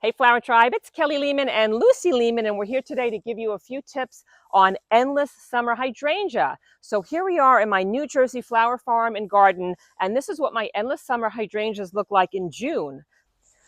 Hey Flower Tribe, it's Kelly Lehman and Lucy Lehman, and we're here today to give you a few tips on Endless Summer Hydrangea. So here we are in my New Jersey flower farm and garden, and this is what my Endless Summer Hydrangeas look like in June.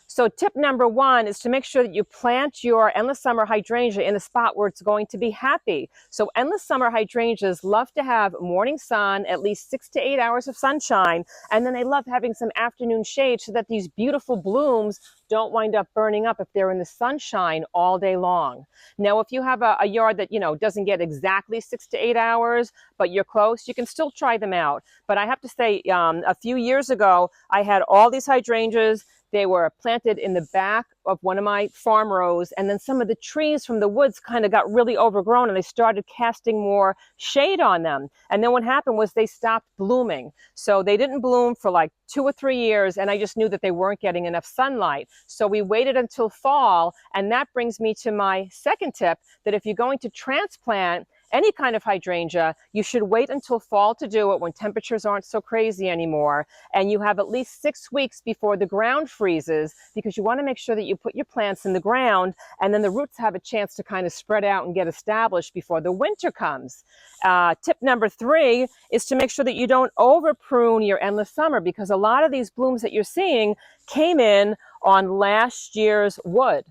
So tip number one is to make sure that you plant your Endless Summer Hydrangea in a spot where it's going to be happy. So Endless Summer Hydrangeas love to have morning sun, at least 6 to 8 hours of sunshine, and then they love having some afternoon shade so that these beautiful blooms don't wind up burning up if they're in the sunshine all day long. Now, if you have a yard that, doesn't get exactly 6 to 8 hours, but you're close, you can still try them out. But I have to say, a few years ago, I had all these hydrangeas. They were planted in the back of one of my farm rows, and then some of the trees from the woods kind of got really overgrown and they started casting more shade on them. And then what happened was they stopped blooming. So they didn't bloom for like 2 or 3 years, and I just knew that they weren't getting enough sunlight. So we waited until fall, and that brings me to my second tip, that if you're going to transplant any kind of hydrangea, you should wait until fall to do it when temperatures aren't so crazy anymore. And you have at least 6 weeks before the ground freezes, because you want to make sure that you put your plants in the ground and then the roots have a chance to kind of spread out and get established before the winter comes. Tip number 3 is to make sure that you don't over prune your endless summer, because a lot of these blooms that you're seeing came in on last year's wood.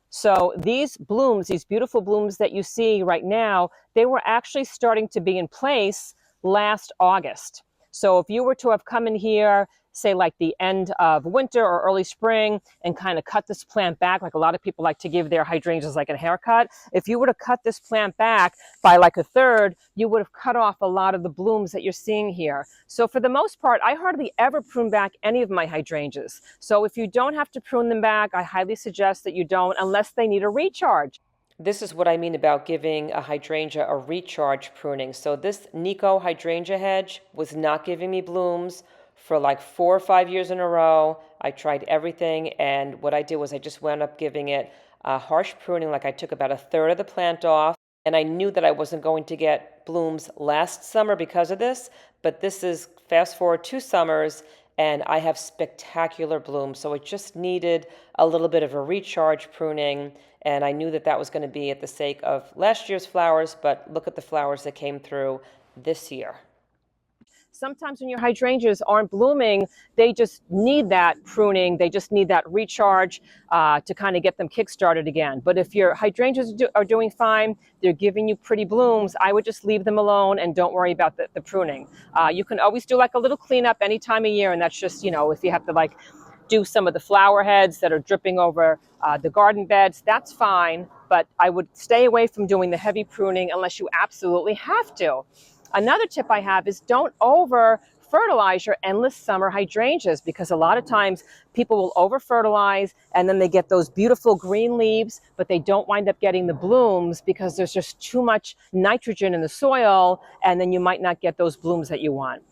So these blooms, these beautiful blooms that you see right now, they were actually starting to be in place last August. So if you were to have come in here, say like the end of winter or early spring, and kind of cut this plant back, like a lot of people like to give their hydrangeas like a haircut, if you were to cut this plant back by like a third, you would have cut off a lot of the blooms that you're seeing here. So for the most part, I hardly ever prune back any of my hydrangeas. So if you don't have to prune them back, I highly suggest that you don't, unless they need a recharge. This is what I mean about giving a hydrangea a recharge pruning. So this Nico hydrangea hedge was not giving me blooms for like 4 or 5 years in a row. I tried everything, and what I did was I just wound up giving it a harsh pruning. Like I took about a third of the plant off, and I knew that I wasn't going to get blooms last summer because of this, but this is fast forward 2 summers, and I have spectacular blooms. So it just needed a little bit of a recharge pruning, and I knew that that was going to be at the sake of last year's flowers, but look at the flowers that came through this year. Sometimes when your hydrangeas aren't blooming, they just need that pruning. They just need that recharge to kind of get them kick-started again. But if your hydrangeas are doing fine, they're giving you pretty blooms, I would just leave them alone and don't worry about the pruning. You can always do like a little cleanup any time of year, and that's just, if you have to like do some of the flower heads that are dripping over the garden beds, that's fine. But I would stay away from doing the heavy pruning unless you absolutely have to. Another tip I have is don't over fertilize your endless summer hydrangeas, because a lot of times people will over fertilize and then they get those beautiful green leaves, but they don't wind up getting the blooms because there's just too much nitrogen in the soil, and then you might not get those blooms that you want.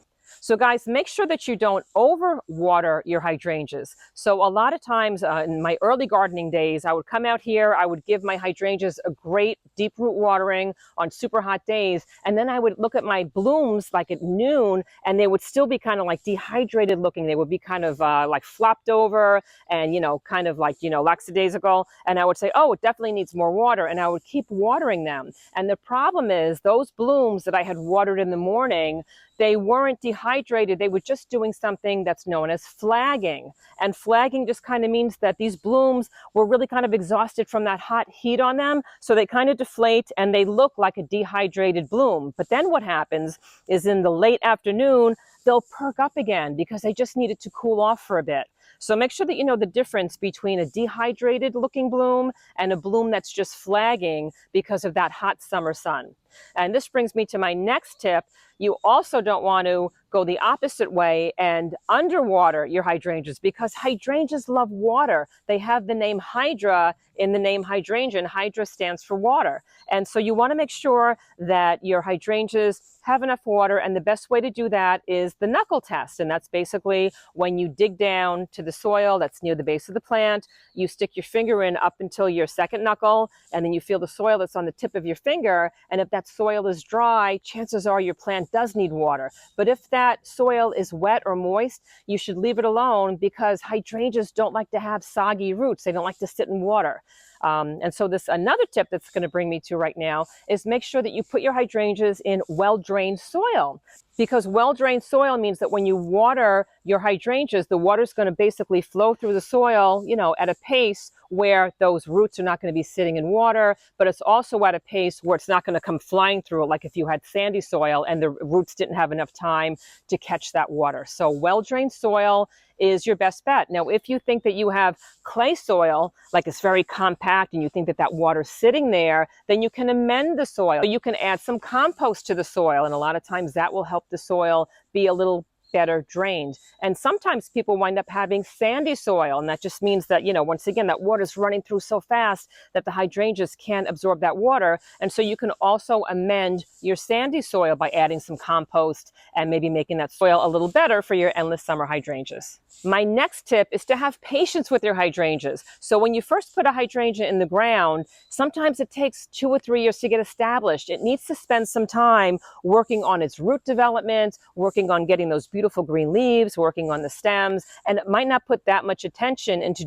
So guys, make sure that you don't overwater your hydrangeas. So a lot of times in my early gardening days, I would come out here, I would give my hydrangeas a great deep root watering on super hot days, and then I would look at my blooms like at noon, and they would still be kind of like dehydrated looking. They would be kind of like flopped over and, kind of like, lackadaisical. And I would say, oh, it definitely needs more water. And I would keep watering them. And the problem is those blooms that I had watered in the morning, they weren't dehydrated. They were just doing something that's known as flagging. And flagging just kind of means that these blooms were really kind of exhausted from that hot heat on them. So they kind of deflate and they look like a dehydrated bloom. But then what happens is in the late afternoon, they'll perk up again because they just needed to cool off for a bit. So make sure that you know the difference between a dehydrated looking bloom and a bloom that's just flagging because of that hot summer sun. And this brings me to my next tip. You also don't want to go the opposite way and underwater your hydrangeas, because hydrangeas love water. They have the name hydra in the name hydrangea, and hydra stands for water. And so you want to make sure that your hydrangeas have enough water, and the best way to do that is the knuckle test. And that's basically when you dig down to the soil that's near the base of the plant, you stick your finger in up until your second knuckle, and then you feel the soil that's on the tip of your finger, and if that that soil is dry, chances are your plant does need water. But if that soil is wet or moist, you should leave it alone, because hydrangeas don't like to have soggy roots. They don't like to sit in water. And so another tip that's going to bring me to right now is make sure that you put your hydrangeas in well-drained soil. Because well-drained soil means that when you water your hydrangeas, the water is going to basically flow through the soil, at a pace where those roots are not going to be sitting in water, but it's also at a pace where it's not going to come flying through it like if you had sandy soil and the roots didn't have enough time to catch that water. So well-drained soil is your best bet. Now, if you think that you have clay soil, like it's very compact, and you think that that water's sitting there, then you can amend the soil. You can add some compost to the soil, and a lot of times that will help the soil be a little better drained. And sometimes people wind up having sandy soil, and that just means that, once again, that water is running through so fast that the hydrangeas can't absorb that water. And so you can also amend your sandy soil by adding some compost and maybe making that soil a little better for your endless summer hydrangeas. My next tip is to have patience with your hydrangeas. So when you first put a hydrangea in the ground, sometimes it takes 2 or 3 years to get established. It needs to spend some time working on its root development, working on getting those beautiful green leaves, working on the stems, and it might not put that much attention into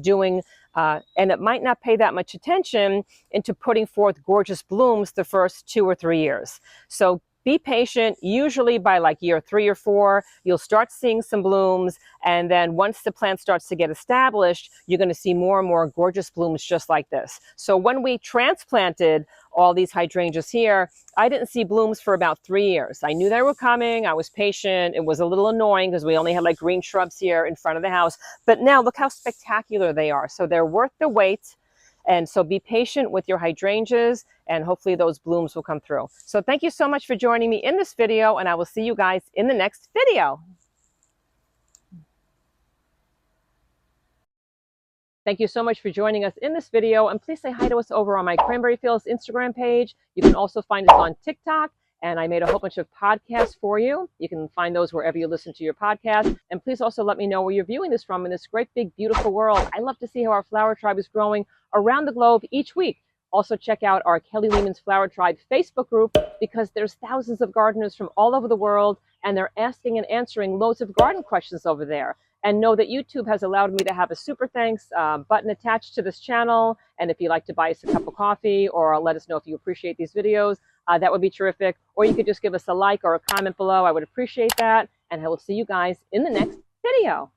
pay that much attention into putting forth gorgeous blooms the first 2 or 3 years. So be patient. Usually by like year 3 or 4, you'll start seeing some blooms. And then once the plant starts to get established, you're going to see more and more gorgeous blooms just like this. So when we transplanted all these hydrangeas here, I didn't see blooms for about 3 years. I knew they were coming. I was patient. It was a little annoying because we only had like green shrubs here in front of the house. But now look how spectacular they are. So they're worth the wait. And so be patient with your hydrangeas, and hopefully those blooms will come through. So thank you so much for joining me in this video, and I will see you guys in the next video. Thank you so much for joining us in this video, and please say hi to us over on my Cranberry Fields Instagram page. You can also find us on TikTok, and I made a whole bunch of podcasts for you. You can find those wherever you listen to your podcast. And please also let me know where you're viewing this from in this great, big, beautiful world. I love to see how our flower tribe is growing around the globe each week. Also check out our Kelly Lehman's Flower Tribe Facebook group, because there's thousands of gardeners from all over the world, and they're asking and answering loads of garden questions over there. And know that YouTube has allowed me to have a super thanks button attached to this channel. And if you'd like to buy us a cup of coffee, or let us know if you appreciate these videos, that would be terrific. Or you could just give us a like or a comment below. I would appreciate that. And I will see you guys in the next video.